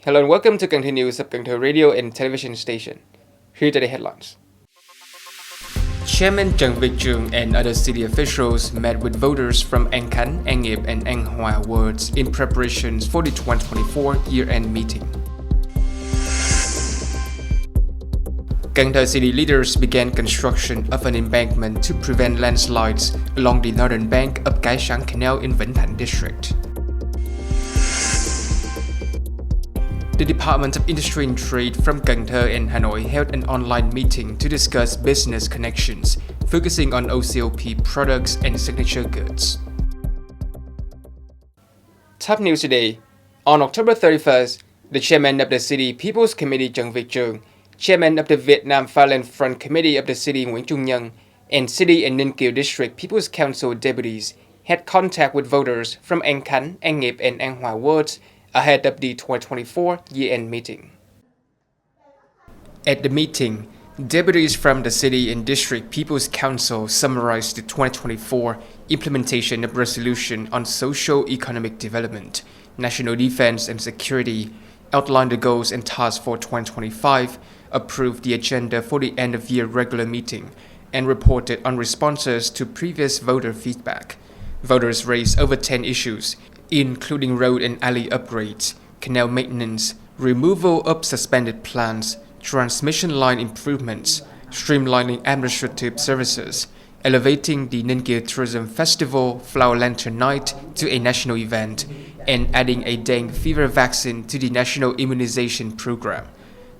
Hello and welcome to Cần Thơ News of Cần Thơ Radio and Television Station. Here are the headlines. Chairman Trần Việt Trường and other city officials met with voters from An Khánh, Nghiệp, and An Hòa wards in preparations for the 2024 year-end meeting. Cần Thơ City leaders began construction of an embankment to prevent landslides along the northern bank of Cái Sắn Canal in Vĩnh Thạnh District. The Department of Industry and Trade from Cần Thơ and Hanoi held an online meeting to discuss business connections, focusing on OCOP products and signature goods. Top news today. On October 31st, the chairman of the City People's Committee Trần Việt Trường, chairman of the Vietnam Violent Front Committee of the City Nguyễn Nhân, and City and Ninh District People's Council deputies had contact with voters from An Khánh, An Nghiệp, and An Hòa wards ahead of the 2024 year-end meeting. At the meeting, deputies from the City and District People's Council summarized the 2024 implementation of Resolution on Socio-Economic Development, National Defense and Security, outlined the goals and tasks for 2025, approved the agenda for the end-of-year regular meeting, and reported on responses to previous voter feedback. Voters raised over 10 issues, including road and alley upgrades, canal maintenance, removal of suspended plants, transmission line improvements, streamlining administrative services, elevating the Ninh Tourism Festival Flower Lantern Night to a national event, and adding a dengue fever vaccine to the national immunization program.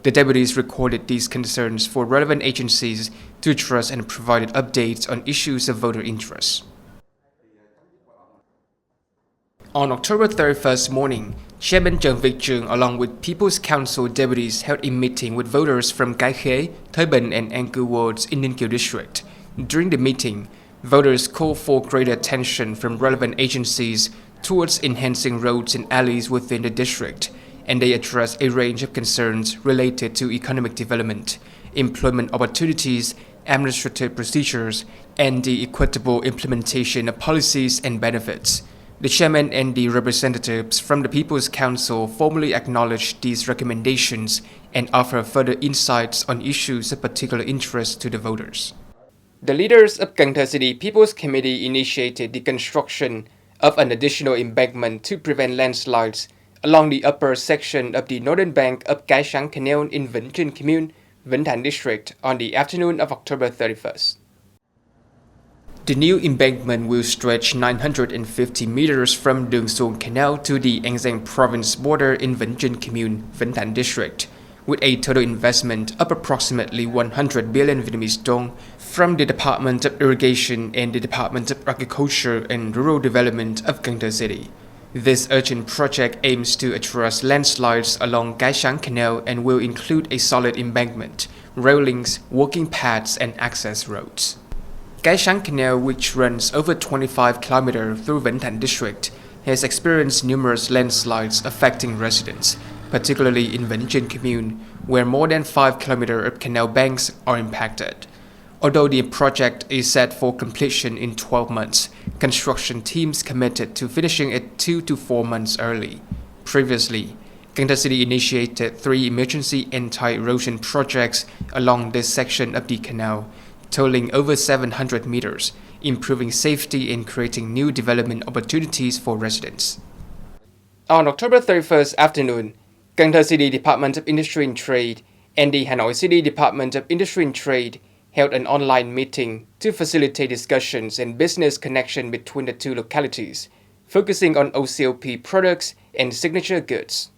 The deputies recorded these concerns for relevant agencies to address and provided updates on issues of voter interest. On October 31st morning, Chairman Trần Việt Trường along with People's Council deputies held a meeting with voters from Cái Khé, Thới Bình, and An Cư wards in Ninh District. During the meeting, voters called for greater attention from relevant agencies towards enhancing roads and alleys within the district, and they addressed a range of concerns related to economic development, employment opportunities, administrative procedures, and the equitable implementation of policies and benefits. The chairman and the representatives from the People's Council formally acknowledged these recommendations and offer further insights on issues of particular interest to the voters. The leaders of Cần Thơ City People's Committee initiated the construction of an additional embankment to prevent landslides along the upper section of the northern bank of Cái Sắn Canal in Vĩnh Thạnh Commune, Vĩnh Thạnh District on the afternoon of October 31st. The new embankment will stretch 950 meters from Đường Xuân Canal to the An Giang province border in Vĩnh Thạnh Commune, Vĩnh Thạnh District, with a total investment of approximately 100 billion Vietnamese dong from the Department of Irrigation and the Department of Agriculture and Rural Development of Cần Thơ City. This urgent project aims to address landslides along Cái Sắn Canal and will include a solid embankment, railings, walking paths, and access roads. Cái Sắn Canal, which runs over 25 km through Vĩnh Thạnh District, has experienced numerous landslides affecting residents, particularly in Vĩnh Thạnh Commune, where more than 5 km of canal banks are impacted. Although the project is set for completion in 12 months, construction teams committed to finishing it 2 to 4 months early. Previously, Cần Thơ City initiated 3 emergency anti-erosion projects along this section of the canal, totaling over 700 meters, improving safety and creating new development opportunities for residents. On October 31st afternoon, Cần Thơ City Department of Industry and Trade and the Hanoi City Department of Industry and Trade held an online meeting to facilitate discussions and business connection between the two localities, focusing on OCOP products and signature goods.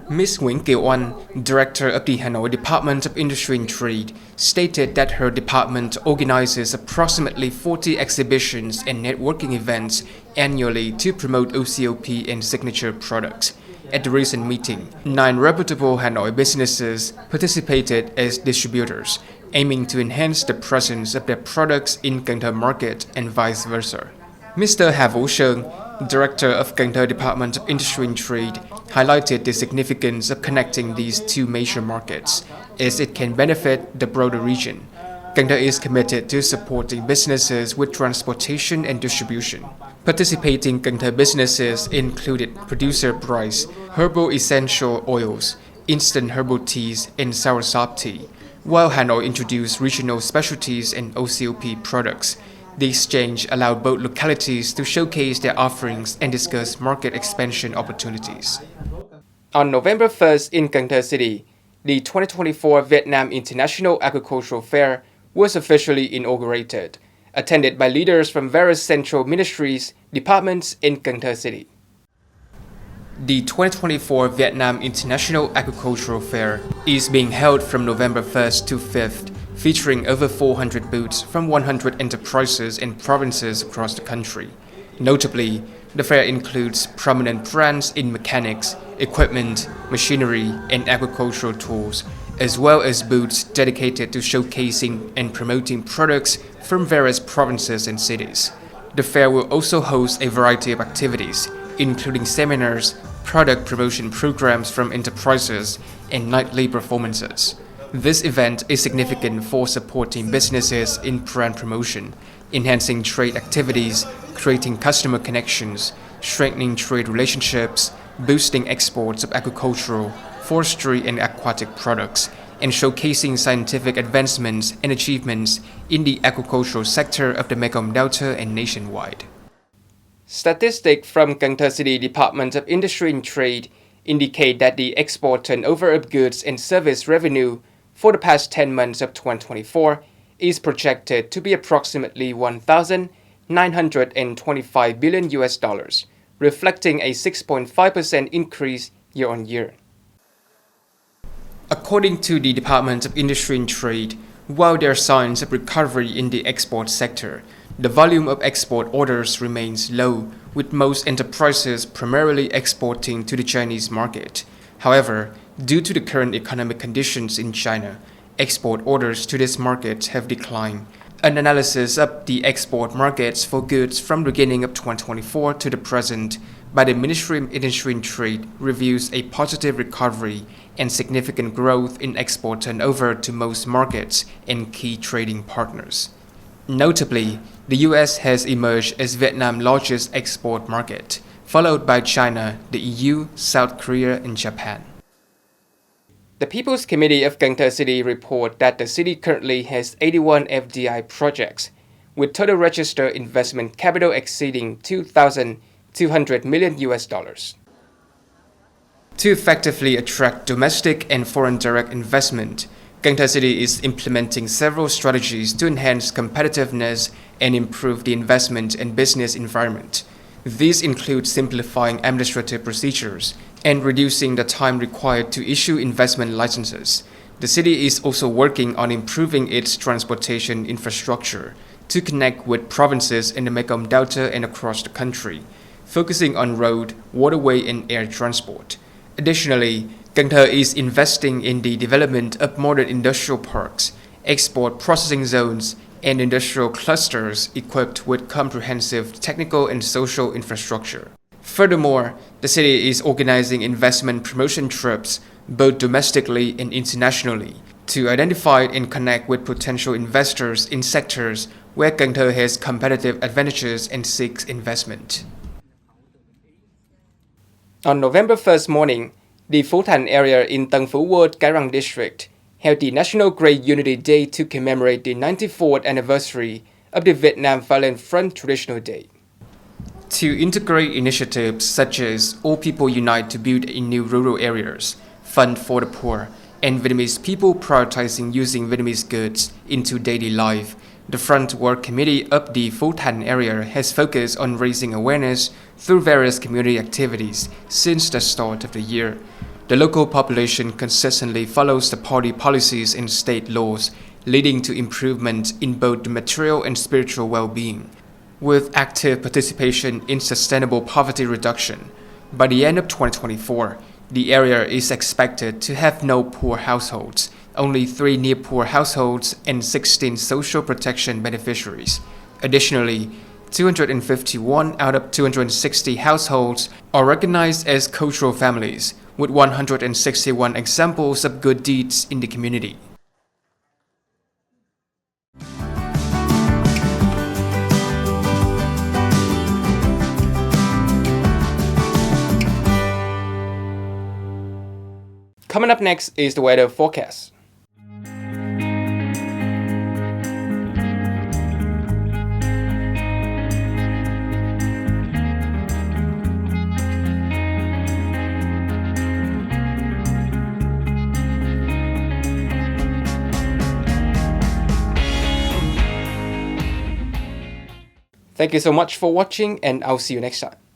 Ms. Nguyễn Kiều Oanh, Director of the Hanoi Department of Industry and Trade, stated that her department organizes approximately 40 exhibitions and networking events annually to promote OCOP and signature products. At the recent meeting, 9 reputable Hanoi businesses participated as distributors, aiming to enhance the presence of their products in Cần Thơ market and vice versa. Mr. Hà Vũ Sơn, Director of Cần Thơ Department of Industry and Trade, highlighted the significance of connecting these two major markets, as it can benefit the broader region. Cần Thơ is committed to supporting businesses with transportation and distribution. Participating Cần Thơ businesses included Producer Price, Herbal Essential Oils, Instant Herbal Teas, and Soursop Tea, while Hanoi introduced regional specialties and OCOP products. The exchange allowed both localities to showcase their offerings and discuss market expansion opportunities. On November 1st in Cần Thơ City, the 2024 Vietnam International Agricultural Fair was officially inaugurated, attended by leaders from various central ministries, departments in Cần Thơ City. The 2024 Vietnam International Agricultural Fair is being held from November 1st to 5th, featuring over 400 booths from 100 enterprises and provinces across the country. Notably, the fair includes prominent brands in mechanics, equipment, machinery, and agricultural tools, as well as booths dedicated to showcasing and promoting products from various provinces and cities. The fair will also host a variety of activities, including seminars, product promotion programs from enterprises, and nightly performances. This event is significant for supporting businesses in brand promotion, enhancing trade activities, creating customer connections, strengthening trade relationships, boosting exports of agricultural, forestry, and aquatic products, and showcasing scientific advancements and achievements in the agricultural sector of the Mekong Delta and nationwide. Statistics from Cần Thơ City Department of Industry and Trade indicate that the export turnover of goods and service revenue for the past 10 months of 2024 is projected to be approximately $1,925 billion, reflecting a 6.5% increase year-on-year. According to the Department of Industry and Trade, while there are signs of recovery in the export sector, the volume of export orders remains low, with most enterprises primarily exporting to the Chinese market. However, due to the current economic conditions in China, export orders to this market have declined. An analysis of the export markets for goods from the beginning of 2024 to the present by the Ministry of Industry and Trade reveals a positive recovery and significant growth in export turnover to most markets and key trading partners. Notably, the US has emerged as Vietnam's largest export market, followed by China, the EU, South Korea, and Japan. The People's Committee of Cần Thơ City report that the city currently has 81 FDI projects, with total registered investment capital exceeding $2,200 million. To effectively attract domestic and foreign direct investment, Cần Thơ City is implementing several strategies to enhance competitiveness and improve the investment and business environment. These include simplifying administrative procedures and reducing the time required to issue investment licenses. The city is also working on improving its transportation infrastructure to connect with provinces in the Mekong Delta and across the country, focusing on road, waterway, and air transport. Additionally, Cần Thơ is investing in the development of modern industrial parks, export processing zones, and industrial clusters equipped with comprehensive technical and social infrastructure. Furthermore, the city is organizing investment promotion trips, both domestically and internationally, to identify and connect with potential investors in sectors where Cần Thơ has competitive advantages and seeks investment. On November 1st morning, the Phú Thạnh area in Tân Phú Ward, Cái Răng District held the National Great Unity Day to commemorate the 94th anniversary of the Vietnam Violent Front Traditional Day. To integrate initiatives such as All People Unite to Build in New Rural Areas, Fund for the Poor, and Vietnamese people prioritizing using Vietnamese goods into daily life, the Front Work Committee of the Phú Thạnh area has focused on raising awareness through various community activities since the start of the year. The local population consistently follows the party policies and state laws, leading to improvement in both the material and spiritual well-being, with active participation in sustainable poverty reduction. By the end of 2024, the area is expected to have no poor households, only 3 near-poor households, and 16 social protection beneficiaries. Additionally, 251 out of 260 households are recognized as cultural families, with 161 examples of good deeds in the community. Coming up next is the weather forecast. Thank you so much for watching, and I'll see you next time.